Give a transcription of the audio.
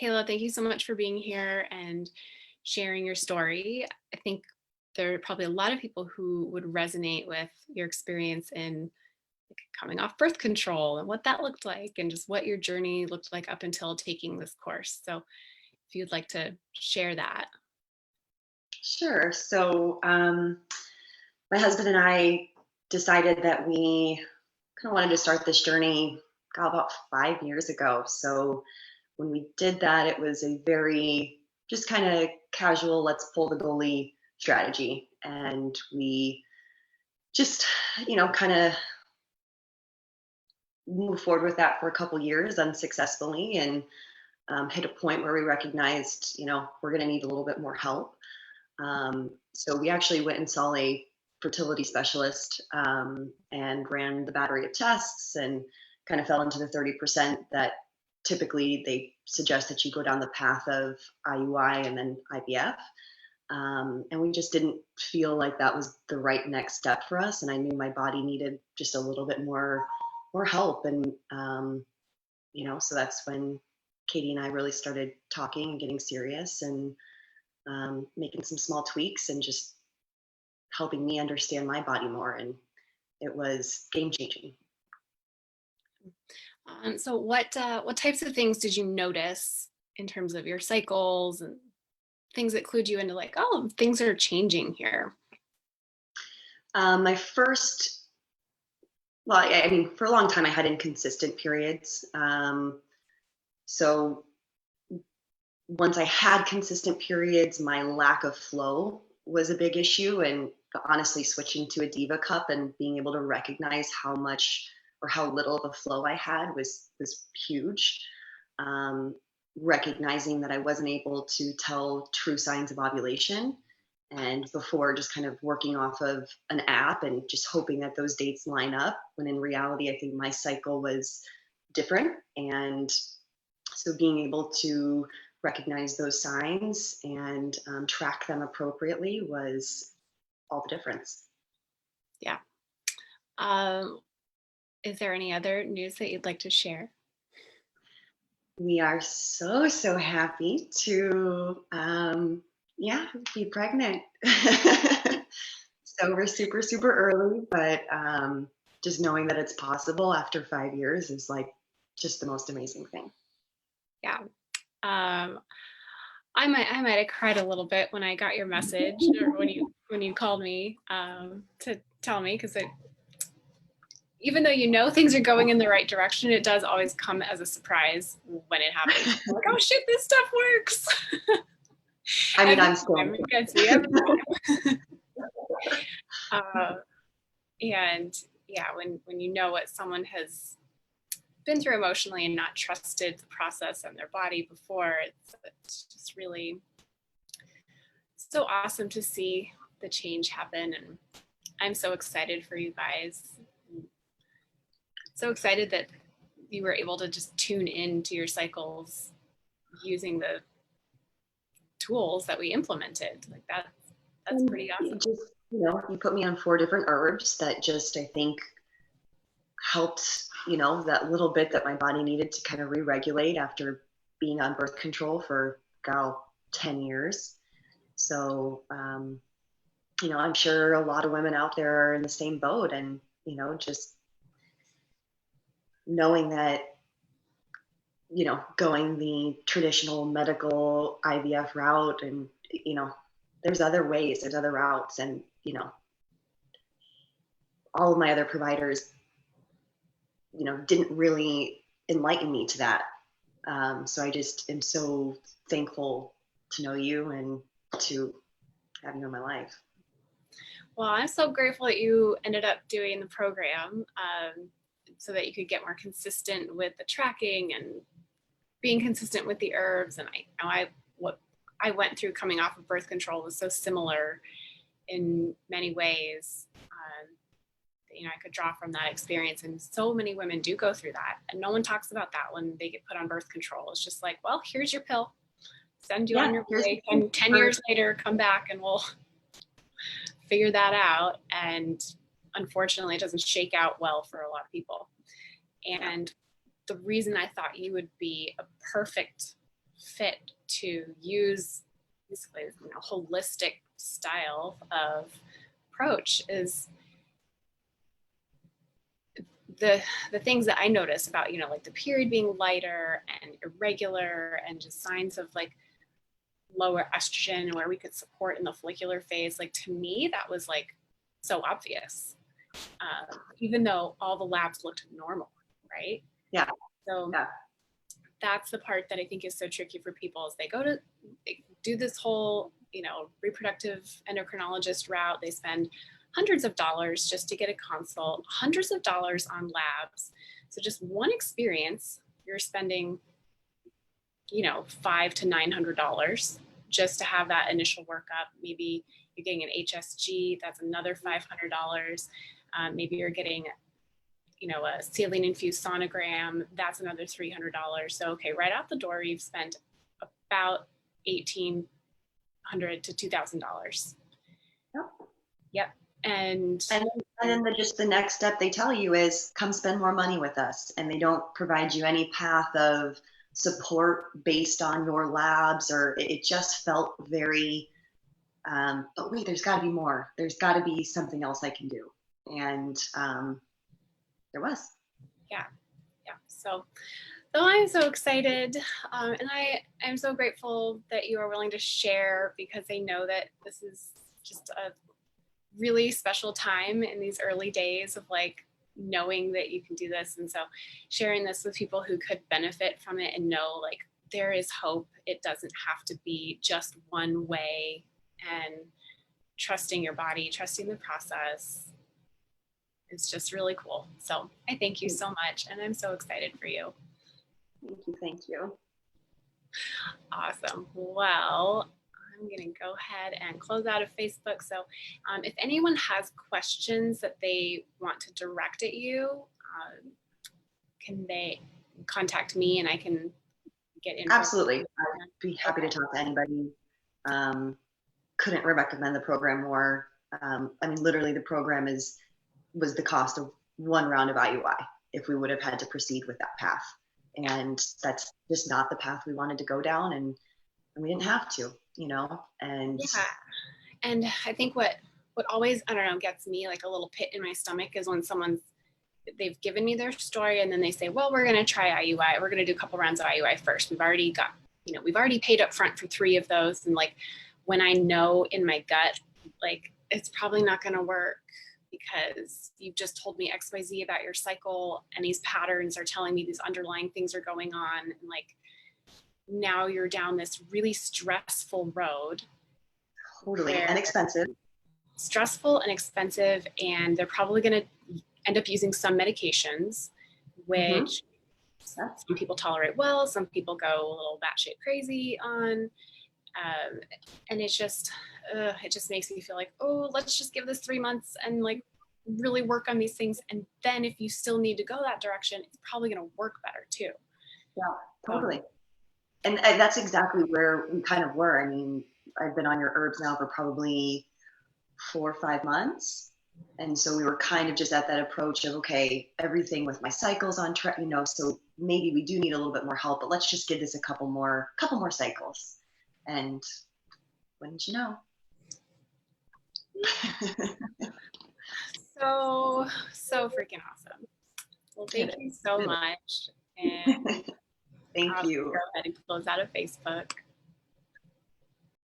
Kayla, thank you so much for being here and sharing your story. I think there are probably a lot of people who would resonate with your experience in coming off birth control and what that looked like and just what your journey looked like up until taking this course. So if you'd like to share that. Sure. My husband and I decided that we kind of wanted to start this journey about 5 years ago. So when we did that, it was a very just kind of casual, let's pull the goalie strategy. And we just, kind of moved forward with that for a couple years unsuccessfully and hit a point where we recognized, we're going to need a little bit more help. So we actually went and saw a fertility specialist and ran the battery of tests and kind of fell into the 30% that typically they suggest that you go down the path of IUI and then IVF. And we just didn't feel like that was the right next step for us. And I knew my body needed just a little bit more help. And, so that's when Katie and I really started talking and getting serious and making some small tweaks and just helping me understand my body more. And it was game changing. So what types of things did you notice in terms of your cycles and things that clued you into like, oh, things are changing here? My first, well, I mean, for a long time I had inconsistent periods. So once I had consistent periods, my lack of flow was a big issue. And honestly, switching to a Diva cup and being able to recognize how much or how little of a flow I had was huge. Recognizing that I wasn't able to tell true signs of ovulation, and before just kind of working off of an app and just hoping that those dates line up, when in reality I think my cycle was different. And so being able to recognize those signs and track them appropriately was all the difference. Yeah. Is there any other news that you'd like to share? We are so happy to be pregnant. So we're super early, but just knowing that it's possible after 5 years is like just the most amazing thing. Yeah. I might have cried a little bit when I got your message or when you called me to tell me, because even though things are going in the right direction, it does always come as a surprise when it happens. Like, oh shit, this stuff works. I mean, I'm still. It gets me every time. And yeah, when you know what someone has been through emotionally and not trusted the process and their body before, it's just really so awesome to see the change happen. And I'm so excited for you guys. So excited that you were able to just tune into your cycles using the tools that we implemented. Like that's pretty awesome. Just, you put me on 4 different herbs that just, I think, helped, that little bit that my body needed to kind of re-regulate after being on birth control for 10 years. So, I'm sure a lot of women out there are in the same boat, and, just knowing that, going the traditional medical IVF route and, there's other ways, there's other routes, and, all of my other providers, didn't really enlighten me to that. So I just am so thankful to know you and to have you in my life. Well, I'm so grateful that you ended up doing the program so that you could get more consistent with the tracking and being consistent with the herbs. And what I went through coming off of birth control was so similar in many ways. I could draw from that experience, and so many women do go through that, and no one talks about that when they get put on birth control. It's just like, well, here's your pill, send you on your way, and 10 years later come back and we'll figure that out. And unfortunately it doesn't shake out well for a lot of people. And the reason I thought you would be a perfect fit to use basically, you know, holistic style of approach is the things that I notice about, you know, like the period being lighter and irregular and just signs of like lower estrogen where we could support in the follicular phase. Like to me, that was like so obvious, even though all the labs looked normal, right? Yeah. So Yeah. that's the part that I think is so tricky for people is they do this whole, you know, reproductive endocrinologist route. They spend hundreds of dollars just to get a consult, hundreds of dollars on labs. So just one experience, you're spending, you know, $500 to $900 just to have that initial workup. Maybe you're getting an HSG, that's another $500. Maybe you're getting, you know, a saline infused sonogram, that's another $300. So, okay, right out the door, you've spent about $1,800 to $2,000. Yep. Yep. And then just the next step they tell you is come spend more money with us, and they don't provide you any path of support based on your labs, or it just felt very but wait, there's got to be more, there's got to be something else I can do. And there was. Yeah. So I'm so excited, and I'm so grateful that you are willing to share, because I know that this is just a really special time in these early days of like knowing that you can do this. And so sharing this with people who could benefit from it and know like there is hope. It doesn't have to be just one way, and trusting your body, trusting the process. It's just really cool. So I thank you so much, and I'm so excited for you. Thank you. Awesome. Well, I'm going to go ahead and close out of Facebook. So if anyone has questions that they want to direct at you, can they contact me and I can get info? Absolutely. I'd be happy to talk to anybody. Couldn't recommend the program more. I mean, literally the program was the cost of one round of IUI if we would have had to proceed with that path. And that's just not the path we wanted to go down, and we didn't have to, you know. And yeah, and I think what always, I don't know, gets me like a little pit in my stomach is when they've given me their story and then they say, well, we're going to try IUI, we're going to do a couple rounds of IUI first, we've already paid up front for 3 of those, and like when I know in my gut like it's probably not going to work because you've just told me XYZ about your cycle, and these patterns are telling me these underlying things are going on. And like, now you're down this really stressful road. Totally. And expensive. Stressful and expensive. And they're probably going to end up using some medications, which some people tolerate well. Some people go a little batshit crazy on. And it just makes me feel like, oh, let's just give this 3 months and like really work on these things. And then if you still need to go that direction, it's probably going to work better too. Yeah, totally. And that's exactly where we kind of were. I mean, I've been on your herbs now for probably 4 or 5 months. And so we were kind of just at that approach of, okay, everything with my cycles on track, you know, so maybe we do need a little bit more help, but let's just give this a couple more cycles. And wouldn't you know? So freaking awesome. Well, thank you so much. And thank you. Go ahead and close out of Facebook.